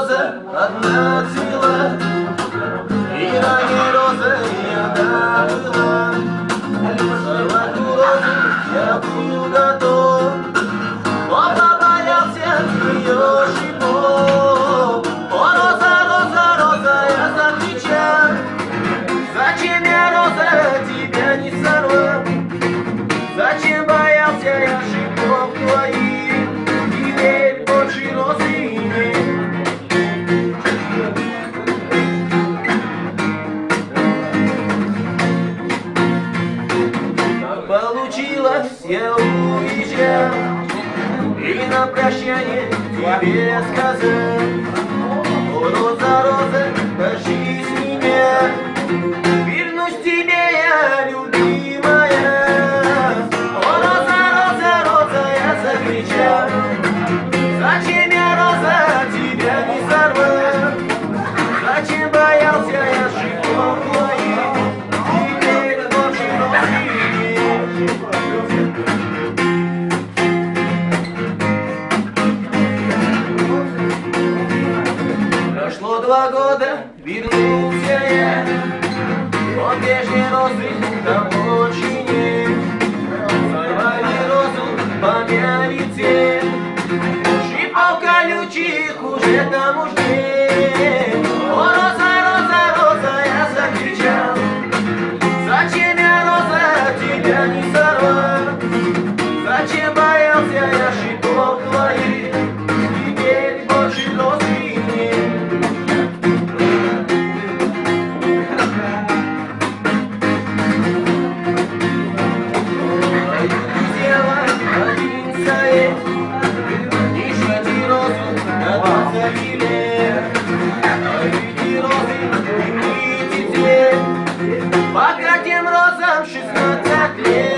роза одна цвела, и ранее роза я добыла. Сорвать ту розу я был готов, но побоялся ее шипов. О, роза, роза, роза, я закричал: зачем я, роза, тебя не сорвал? Зачем боялся я шипов твоих? Теперь больше розы нет. Так получилось, я уезжал, и на прощание тебе сказал: о, роза, роза, дождись меня, вернусь тебе я, любимая. О, роза, роза, роза, я закричал: зачем я, роза, тебя не сорвал? Зачем боялся я шипов твоих? Теперь больше розы нет. Прошло 2 года, вернулся я, но прежней розы там больше нет. Сорвали розу, помяли цвет, шипов колючих уже там уж нет. О, роза, роза, роза, я закричал: зачем я, роза, тебя не сорвал? Зачем боялся я шипов твоих? Теперь больше розы нет. Пока тем розам 16 лет.